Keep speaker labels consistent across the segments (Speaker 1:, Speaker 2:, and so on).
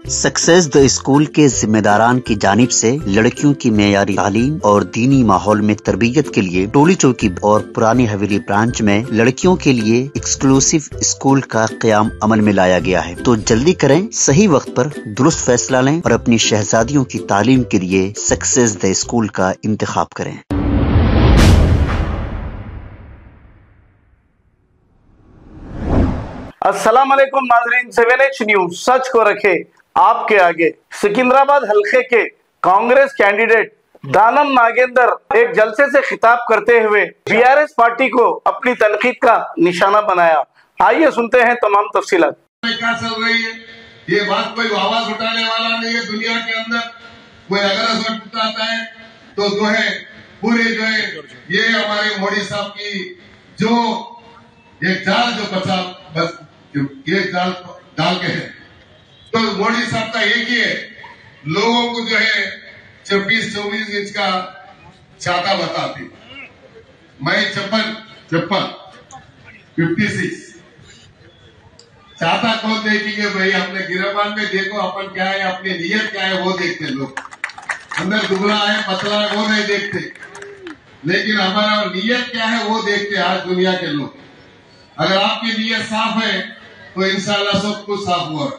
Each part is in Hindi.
Speaker 1: सक्सेस द स्कूल के जिम्मेदारान की जानिब से लड़कियों की मेयारी तालीम और दीनी माहौल में तरबियत के लिए टोली चौकी और पुरानी हवेली ब्रांच में लड़कियों के लिए एक्सक्लूसिव स्कूल का क़याम अमल में लाया गया है। तो जल्दी करें, सही वक्त पर दुरुस्त फैसला लें और अपनी शहजादियों की तालीम के लिए सक्सेस द स्कूल का इंतखाब करें।
Speaker 2: अस्सलाम वालेकुम नाज़रीन, 7H न्यूज सच को रखे आपके आगे। सिकंदराबाद हल्के के कांग्रेस कैंडिडेट दानम नागेंद्र एक जलसे से खिताब करते हुए बीआरएस पार्टी को अपनी तनकीद का निशाना बनाया। आइए सुनते हैं तमाम तफसीलात।
Speaker 3: क्या चल रही है ये बात, कोई आवाज उठाने वाला नहीं है दुनिया के अंदर। कोई अगर आवाज उठाता है तो जो है पूरे जो है ये हमारे मोदी साहब की जो एक जाल जो बचा बस ये जाल डाल के है। तो मोदी साहब का एक ही है, लोगों को जो है 26-24 इंच का छाता बताते। मैं 56 छाता कौन देखेंगे भाई? अपने गिरबान में देखो अपन क्या है, अपनी नीयत क्या है वो देखते लोग। अंदर दुबला है पतला है वो नहीं देखते, लेकिन हमारा नीयत क्या है वो देखते आज दुनिया के लोग। अगर आपकी नीयत साफ है तो इंशाल्लाह सब कुछ साफ हुआ।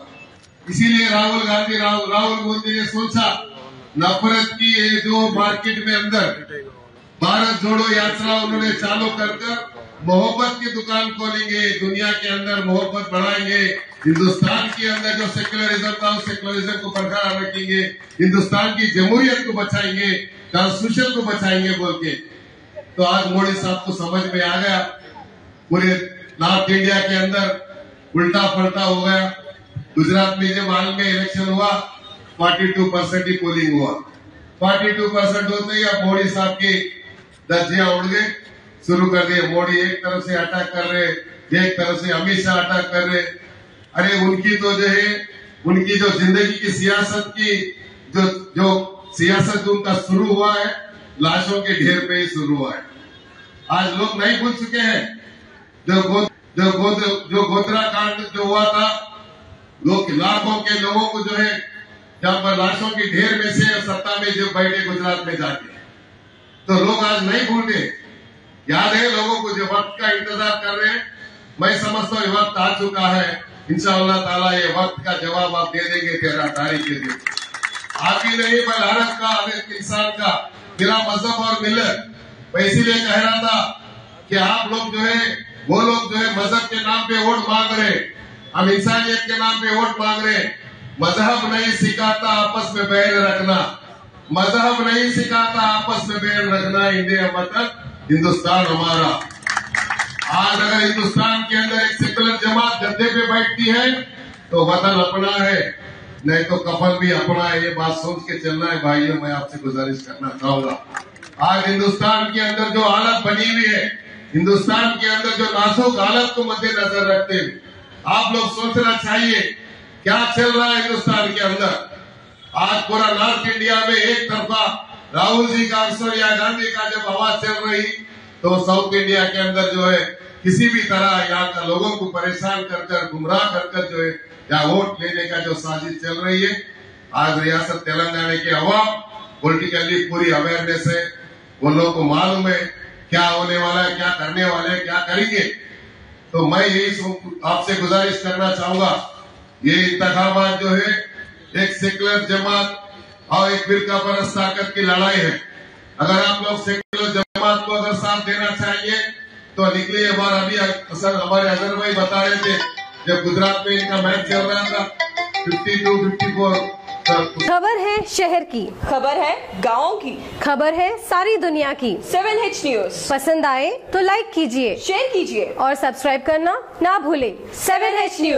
Speaker 3: इसीलिए राहुल मोदी ने सोचा नफरत की ये जो मार्केट में अंदर भारत जोड़ो यात्रा उन्होंने चालू कर मोहब्बत की दुकान खोलेंगे, दुनिया के अंदर मोहब्बत बढ़ाएंगे, हिंदुस्तान के अंदर जो सेक्युलरिज्म था उस सेक्युलरिज्म को बरकरार रखेंगे, हिंदुस्तान की जमहूरियत को बचाएंगे, कॉन्स्टिट्यूशन को बचाएंगे बोल के। तो आज मोदी साहब को समझ में आ गया पूरे नॉर्थ इंडिया के अंदर उल्टा पलटा हो गया। गुजरात में जब हाल में इलेक्शन हुआ 42% ही पोलिंग हुआ। 42% होते ही अब मोदी साहब की धज्जियां उड़ गई, शुरू कर दिए। मोदी एक तरफ से अटैक कर रहे, एक तरफ से अमित शाह अटैक कर रहे। अरे उनकी तो जो है उनकी जो जिंदगी की सियासत की जो सियासत जो उनका शुरू हुआ है लाशों के ढेर पे ही शुरू हुआ है। आज लोग नहीं भूल चुके हैं जो गोधरा कांड जो हुआ था, लोग लाखों के लोगों को जो है जहां पर लाशों की ढेर में से सत्ता में जो बैठे गुजरात में जाके, तो लोग आज नहीं भूल गए। याद है लोगों को जो वक्त का इंतजार कर रहे हैं। मैं समझता हूँ वक्त आ चुका है, इंशाअल्लाह ताला ये वक्त का जवाब आप दे देंगे 13 तारीख के दिन। आप ही नहीं पर भारत का हर एक इंसान का बिना मजहब और मिलत। मैं इसीलिए कह रहा था कि आप लोग जो है वो लोग जो है मजहब के नाम पे वोट मांग रहे, हम इंसानियत के नाम पे वोट मांग रहे। मजहब नहीं सिखाता आपस में बैर रखना, मजहब नहीं सिखाता आपस में बैर रखना। इंडिया वतन हिंदुस्तान हमारा। आज अगर हिंदुस्तान के अंदर एक सेकुलर जमात गद्दे पे बैठती है तो वतन अपना है, नहीं तो कफन भी अपना है। ये बात सोच के चलना है भाइयों। मैं आपसे गुजारिश करना चाहूंगा, आज हिंदुस्तान के अंदर जो हालत बनी हुई है, हिंदुस्तान के अंदर जो नाजुक हालत को मद्देनजर रखते हुए आप लोग सोचना चाहिए क्या चल रहा है हिंदुस्तान के अंदर। आज पूरा नॉर्थ इंडिया में एक तरफा राहुल जी का सोनिया गांधी का जब आवाज चल रही, तो साउथ इंडिया के अंदर जो है किसी भी तरह यहाँ का लोगों को परेशान कर गुमराह कर जो है यहाँ वोट लेने का जो साजिश चल रही है। आज रियासत तेलंगाना की अवाम पॉलिटिकली पूरी अवेयरनेस है, वो लोगों को मालूम है क्या होने वाला है, क्या करने वाले हैं, क्या करेंगे। तो मैं यही आपसे गुजारिश करना चाहूंगा, ये इंतखाबात जो है एक सेकुलर जमात और एक फिरका परस्त ताकत की लड़ाई है। अगर आप लोग सेकुलर जमात को अगर साथ देना चाहिए तो निकलिए बार। अभी असल हमारे अजहर भाई बता रहे थे जब गुजरात में इनका मैच चल रहा था 52-54।
Speaker 4: खबर है शहर की,
Speaker 5: खबर है गाँव की,
Speaker 4: खबर है सारी दुनिया की।
Speaker 5: 7H न्यूज
Speaker 4: पसंद आए तो लाइक कीजिए,
Speaker 5: शेयर कीजिए
Speaker 4: और सब्सक्राइब करना ना भूलें।
Speaker 5: 7H news.